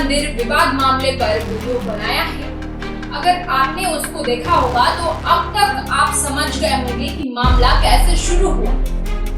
मंदिर विवाद मामले पर वीडियो बनाया है। अगर आपने उसको देखा होगा तो अब तक आप समझ गए होंगे कि मामला कैसे शुरू हुआ,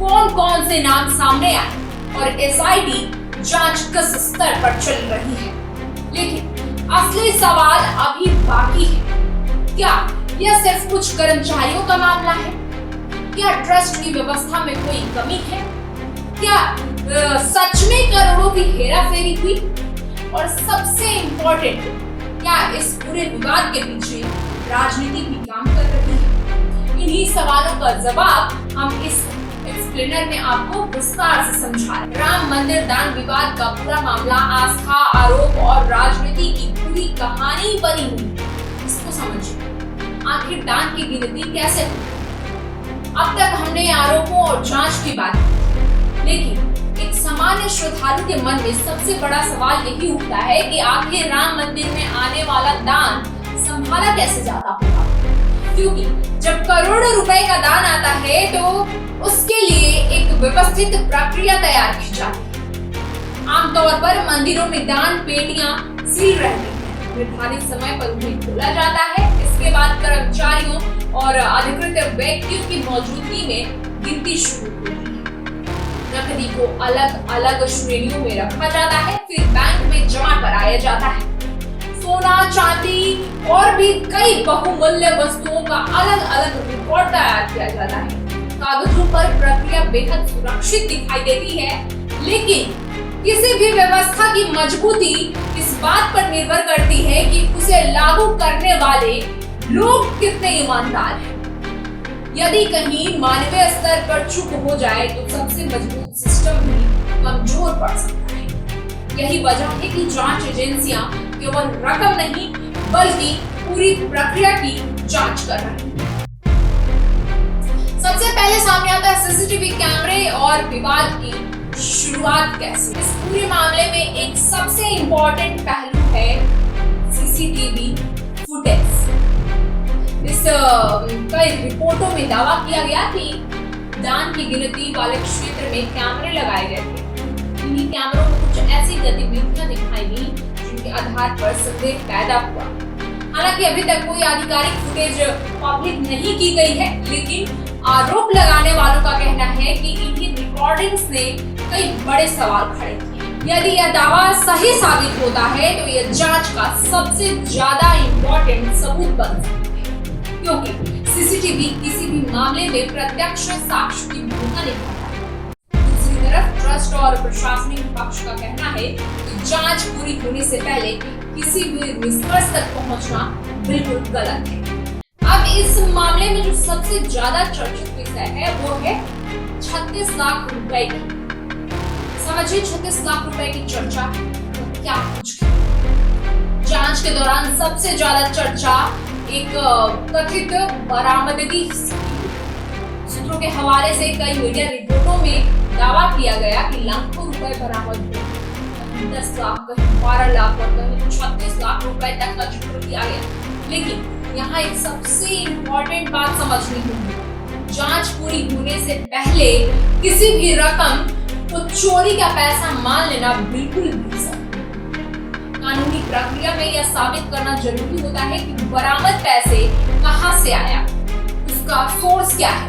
कौन कौन से नाम सामने आए और एसआईटी जांच किस स्तर पर चल रही है। लेकिन असली सवाल अभी बाकी है। क्या यह सिर्फ कुछ कर्मचारियों का मामला है? क्या ट्रस्ट की व्यवस्था में कोई कमी है? क्या सच में करोड़ों की हेराफेरी हुई? और सबसे इम्पोर्टेंट, क्या इस पूरे विवाद के पीछे राजनीति भी काम कर रही है? इन्हीं सवालों का जवाब हम इस एक्सप्लेनर में आपको विस्तार से समझा रहे हैं। राम मंदिर दान विवाद का पूरा मामला आस्था, आरोप और राजनीति की पूरी कहानी बनी हुई है। इसको समझिए, आखिर दान की गिनती कैसे हुई? अब तक हमने आरोपों और जांच की बात की, लेकिन एक सामान्य श्रद्धालु के मन में सबसे बड़ा सवाल यही उठता है कि आखिर राम मंदिर में आने वाला दान संभाला कैसे जाता होगा? क्योंकि जब करोड़ों रुपए का दान आता है तो उसके लिए एक व्यवस्थित प्रक्रिया तैयार की जाती है। आमतौर पर मंदिरों में दान पेटियां सील रहती हैं, निर्धारित समय पर उन्हें खोला जाता है। इसके बाद कर्मचारियों और अधिकृत व्यक्तियों की मौजूदगी में गिनती शुरू होती है। नकदी को अलग अलग श्रेणियों में रखा जाता है, फिर बैंक में जमा कराया जाता है। सोना, चांदी और भी कई बहुमूल्य वस्तुओं का अलग अलग रिकॉर्ड तैयार किया जाता है। कागजों पर प्रक्रिया बेहद सुरक्षित दिखाई देती है, लेकिन किसी भी व्यवस्था की मजबूती इस बात पर निर्भर करती है कि उसे लागू करने वाले लोग कितने ईमानदार हैं। यदि कहीं मानवीय स्तर पर चूक हो जाए तो सबसे मजबूत सिस्टम भी कमजोर पड़ सकता है। यही वजह है कि जांच एजेंसियां केवल रकम नहीं बल्कि पूरी प्रक्रिया की जांच कर रही हैं। सबसे पहले सामने आता है सीसीटीवी कैमरे और विवाद की शुरुआत कैसे। इस पूरे मामले में एक सबसे इम्पोर्टेंट पहलू है सीसीटीवी फुटेज। इस कई रिपोर्टों में दावा किया गया कि दान की गिनती वाले क्षेत्र में कैमरे लगाए गए थे। इन्हीं कैमरों में कुछ ऐसी गतिविधियां दिखाई दी जिनके आधार पर संदेह पैदा हुआ। हालांकि अभी तक कोई आधिकारिक फुटेज पब्लिक नहीं की गई है, लेकिन आरोप लगाने वालों का कहना है कि इन्हीं रिकॉर्डिंग्स ने कई बड़े सवाल खड़े किए। यदि यह दावा सही साबित होता है तो यह जांच का सबसे ज्यादा इम्पोर्टेंट सबूत बन सकता है, क्योंकि सीसीटीवी किसी भी मामले में प्रत्यक्ष साक्ष्य की भूमिका निभाता है। दूसरी तरफ ट्रस्ट और प्रशासनिक पक्ष का कहना है कि जांच पूरी होने से पहले किसी भी निष्कर्ष तक पहुंचना बिल्कुल गलत है। अब इस मामले में जो सबसे ज्यादा चर्चित विषय है वो है 36 लाख रुपए की। समझिए, 36 लाख रुपए की चर्चा क्या कुछ की। जांच के दौरान सबसे ज्यादा चर्चा एक कथित बरामदगी। सूत्रों के हवाले से कई मीडिया रिपोर्टों में दावा किया गया कि लाखों रुपए बरामद हुए। 10 लाख, कहीं 12 लाख और कहीं 36 लाख रुपए तक का जिक्र किया गया। लेकिन यहाँ एक सबसे इम्पोर्टेंट बात समझनी होगी, जांच पूरी होने से पहले किसी भी रकम को चोरी का पैसा मान लेना बिल्कुल भी सही। कानूनी प्रक्रिया में यह साबित करना जरूरी होता है कि बरामद पैसे कहां से आया, उसका सोर्स क्या है,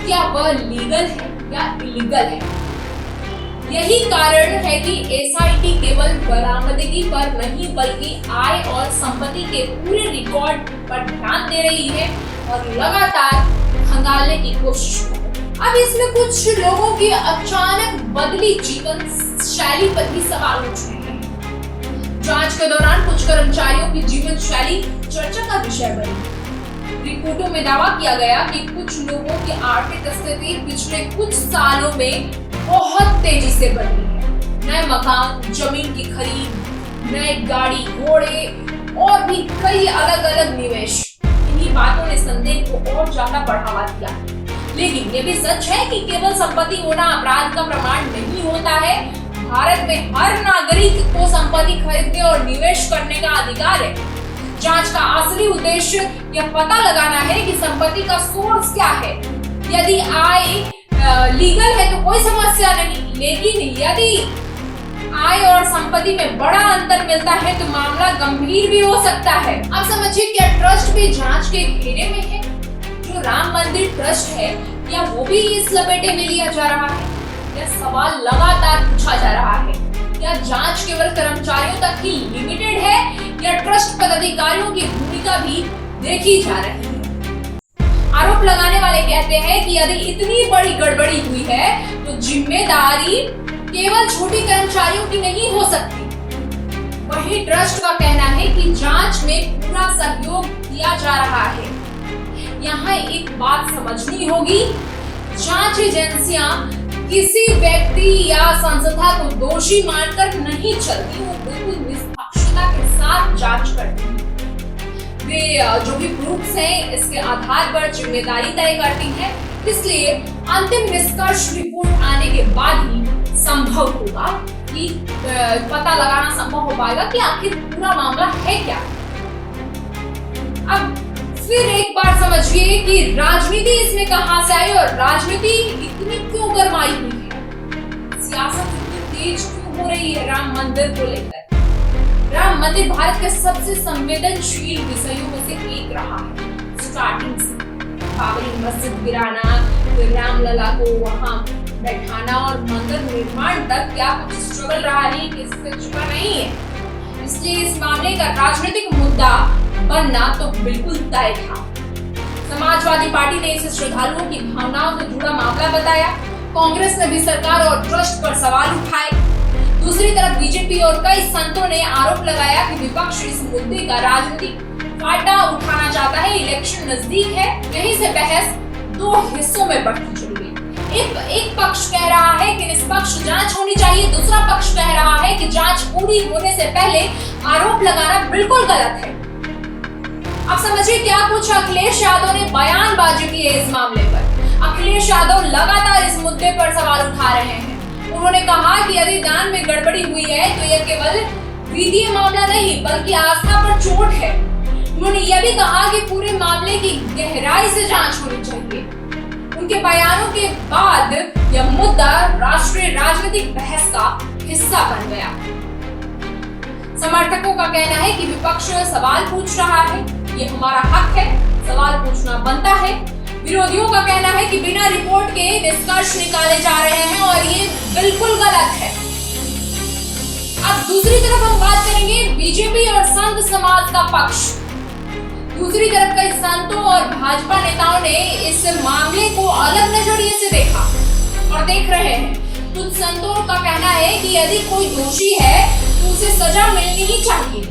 क्या वह लीगल है या इलीगल है। यही कारण है कि एसआईटी केवल बरामदगी पर नहीं बल्कि आय और संपत्ति के पूरे रिकॉर्ड पर ध्यान दे रही है और लगातार खंगालने की कोशिश कर रही है। अब इसमें कुछ लोगों की अचानक बदली जीवन शैली पर भी सवाल उठ रहे हैं। जांच के दौरान कुछ कर्मचारियों की जीवन शैली चर्चा का विषय बनी। रिपोर्टों में दावा किया गया कि कुछ लोगों की आर्थिक स्थिति पिछले कुछ सालों में बहुत तेजी से बदली है। नए मकान, जमीन की खरीद, नए गाड़ी, घोड़े और भी कई अलग अलग निवेश। इन्हीं बातों ने संदेह को और ज्यादा बढ़ावा दिया। लेकिन ये भी सच है कि केवल संपत्ति होना अपराध का प्रमाण नहीं होता है। भारत में हर नागरिक को संपत्ति खरीदने और निवेश करने का अधिकार है। जांच का असली उद्देश्य यह पता लगाना है कि संपत्ति का सोर्स क्या है। यदि आय लीगल है तो कोई समस्या नहीं, लेकिन यदि आय और संपत्ति में बड़ा अंतर मिलता है तो मामला गंभीर भी हो सकता है। अब समझिए, क्या ट्रस्ट भी जांच के घेरे में है? जो राम मंदिर ट्रस्ट है, क्या वो भी इस लपेटे में लिया जा रहा है? यह सवाल लगातार पूछा जा रहा है। क्या जांच केवल कर्मचारियों तक ही लिमिटेड है या ट्रस्ट पदाधिकारियों की भूमिका भी देखी जा रही है? आरोप लगाने वाले कहते हैं कि यदि इतनी बड़ी गड़बड़ी हुई है तो जिम्मेदारी केवल छोटे कर्मचारियों की नहीं हो सकती। वहीं ट्रस्ट का कहना है कि जांच में पूरा सहयोग दिया जा रहा है। यहाँ एक बात समझनी होगी, जांच एजेंसियां किसी व्यक्ति या संस्था को दोषी मानकर नहीं चलती, वो बिल्कुल निष्पक्षता के साथ जांच करती है। वे जो भी प्रूफ्स हैं इसके आधार पर जिम्मेदारी तय करती है। इसलिए अंतिम निष्कर्ष रिपोर्ट आने के बाद ही संभव होगा कि पता लगाना संभव हो पाएगा कि आखिर पूरा मामला है क्या। अब फिर एक बार समझिए कि राजनीति इसमें कहां से आई और राजनीति इतनी क्यों गरमाई हुई है? सियासत इतनी तेज क्यों हो रही है राम मंदिर को लेकर? राम मंदिर भारत के सबसे संवेदनशील विषयों में से एक रहा है। स्टार्टिंग से बाबरी मस्जिद गिराना, फिर रामलला को वहां बैठाना और मंदिर निर्माण तक क्या कुछ स्ट्रगल रहा है कि इससे छुपा नहीं है। इसलिए इस मामले का राजनीतिक मुद्दा बनना तो बिल्कुल तय था। समाजवादी पार्टी ने इसे श्रद्धालुओं की भावनाओं से जुड़ा मामला बताया। कांग्रेस ने भी सरकार और ट्रस्ट पर सवाल उठाए। दूसरी तरफ बीजेपी और कई संतों ने आरोप लगाया कि विपक्ष इस मुद्दे का राजनीतिक फायदा उठाना चाहता है। इलेक्शन नजदीक है, यहीं से बहस दो हिस्सों में बढ़ती चली गई। एक पक्ष कह रहा है कि निष्पक्ष जांच होनी चाहिए, दूसरा पक्ष कह रहा है कि जांच पूरी होने से पहले आरोप लगाना बिल्कुल गलत है। अब समझिए क्या कुछ अखिलेश यादव ने बयानबाजी की है इस मामले पर। अखिलेश यादव लगातार इस मुद्दे पर सवाल उठा रहे हैं। उन्होंने कहा कि यदि दान में गड़बड़ी हुई है तो यह केवल वित्तीय मामला नहीं बल्कि आस्था पर चोट है। उन्होंने यह भी कहा कि पूरे मामले की गहराई से जांच होनी चाहिए। उनके बयानों के बाद यह मुद्दा राष्ट्रीय राजनीतिक बहस का हिस्सा बन गया। समर्थकों का कहना है कि विपक्ष सवाल पूछ रहा है, ये हमारा हक है, सवाल पूछना बनता है। विरोधियों का कहना है कि बिना रिपोर्ट के निष्कर्ष निकाले जा रहे हैं और ये बिल्कुल गलत है। अब दूसरी तरफ हम बात करेंगे बीजेपी और संत समाज का पक्ष। दूसरी तरफ कई संतों और भाजपा नेताओं ने इस मामले को अलग नजरिए से देखा और देख रहे हैं। कुछ संतों का कहना है कि यदि कोई दोषी है तो उसे सजा मिलनी ही चाहिए,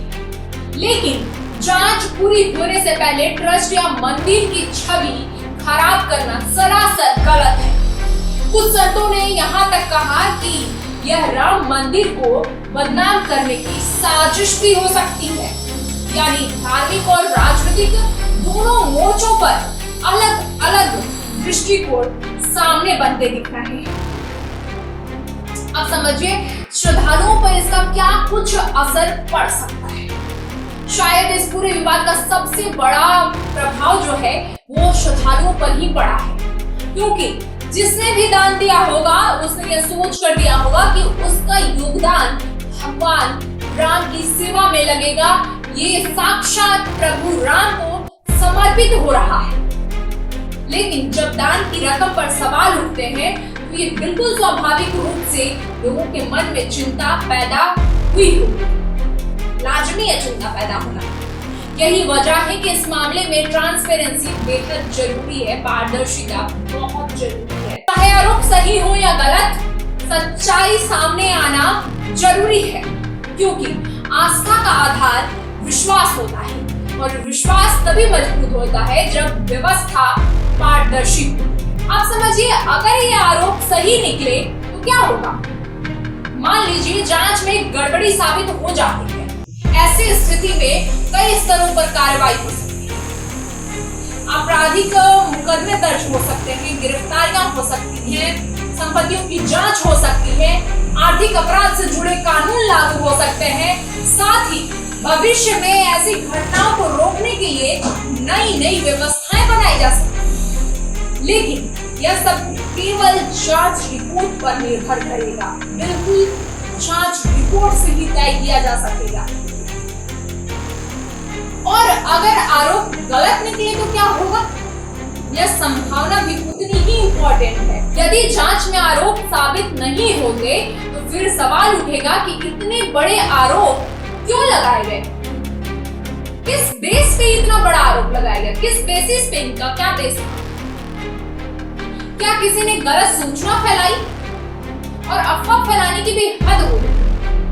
लेकिन जांच पूरी होने से पहले ट्रस्ट या मंदिर की छवि खराब करना सरासर गलत है। कुछ संतों ने यहाँ तक कहा कि यह राम मंदिर को बदनाम करने की साजिश भी हो सकती है। यानी धार्मिक और राजनीतिक दोनों मोर्चों पर अलग अलग दृष्टिकोण सामने बनते दिख रहे हैं। अब समझिए श्रद्धालुओं पर इसका क्या कुछ असर पड़ सकता है। शायद इस पूरे विवाद का सबसे बड़ा प्रभाव जो है वो श्रद्धालुओं पर ही पड़ा है, क्योंकि जिसने भी दान दिया होगा उसने ये सोच कर दिया होगा कि उसका योगदान भगवान राम की सेवा में लगेगा, ये साक्षात प्रभु राम को समर्पित हो रहा है। लेकिन जब दान की रकम पर सवाल उठते हैं तो ये बिल्कुल स्वाभाविक रूप से लोगों के मन में चिंता पैदा हुई होगी, लाजमी है चिंता पैदा होना। यही वजह है कि इस मामले में ट्रांसपेरेंसी बेहद जरूरी है, पारदर्शिता बहुत जरूरी है। चाहे आरोप सही हो या गलत, सच्चाई सामने आना जरूरी है, क्योंकि आस्था का आधार विश्वास होता है और विश्वास तभी मजबूत होता है जब व्यवस्था पारदर्शी हो। आप समझिए अगर ये आरोप सही निकले तो क्या होगा? मान लीजिए जांच में गड़बड़ी साबित हो जाती है, ऐसी स्थिति में कई स्तरों पर कार्रवाई हो सकती है। आपराधिक मुकदमे दर्ज हो सकते हैं, गिरफ्तारियां हो सकती हैं, संपत्तियों की जांच हो सकती है, आर्थिक अपराध से जुड़े कानून लागू हो सकते हैं। साथ ही भविष्य में ऐसी घटनाओं को रोकने के लिए नई नई व्यवस्थाएं बनाई जा सकती हैं। लेकिन यह सब केवल जांच रिपोर्ट पर निर्भर करेगा, बिल्कुल जांच रिपोर्ट तय किया जा सकेगा। और अगर आरोप गलत निकले तो क्या होगा? यह संभावना भी उतनी ही इम्पोर्टेंट है। यदि जांच में आरोप साबित नहीं होते तो फिर सवाल उठेगा कि इतने बड़े आरोप क्यों लगाए गए? किस बेस पे इतना बड़ा आरोप लगाया गया? किस बेसिस पे? इनका क्या बेस था? क्या किसी ने गलत सूचना फैलाई? और अफवाह फैलाने की भी हद हो गई।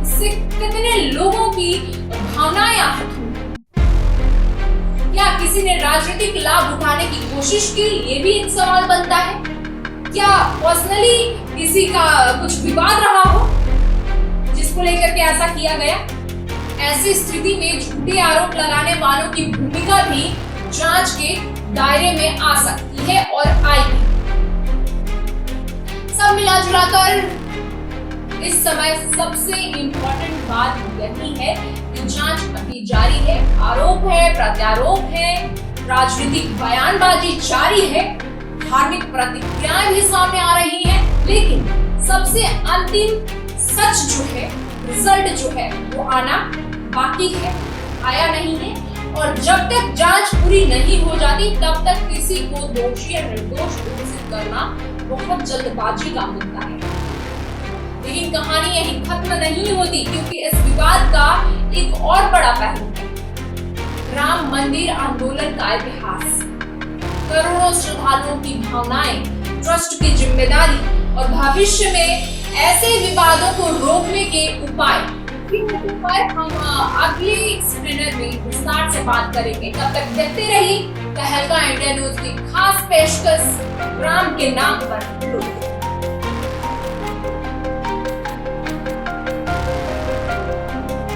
इससे कितने लोगों की भावनाएं आहत हुई? क्या किसी ने राजनीतिक लाभ उठाने की कोशिश की? ये भी एक सवाल बनता है। क्या पर्सनली किसी का कुछ विवाद रहा हो जिसको लेकर के ऐसा किया गया? ऐसी स्थिति में झूठे आरोप लगाने वालों की भूमिका भी जांच के दायरे में आ सकती है और आएगी। सब मिला जुलाकर इस समय सबसे इम्पोर्टेंट बात यही है कि जांच अभी जारी है। आरोप है, प्रत्यारोप है, राजनीतिक बयानबाजी जारी है, धार्मिक प्रतिक्रियाएं भी सामने आ रही हैं, लेकिन सबसे अंतिम सच जो है, रिजल्ट जो है वो आना बाकी है, आया नहीं है। और जब तक जांच पूरी नहीं हो जाती तब तक किसी को दोषी या निर्दोष घोषित करना बहुत जल्दबाजी का मुद्दा है। लेकिन कहानी यही खत्म नहीं होती, क्योंकि इस विवाद का एक और बड़ा पहलू है राम मंदिर आंदोलन का इतिहास, करोड़ों श्रद्धालुओं की भावनाएं, ट्रस्ट की जिम्मेदारी और भविष्य में ऐसे विवादों को रोकने के उपाय पर हम अगले स्क्रीनर में विस्तार से बात करेंगे। तब तक देखते रहिए तहलका इंडिया न्यूज की खास पेशकश राम के नाम पर।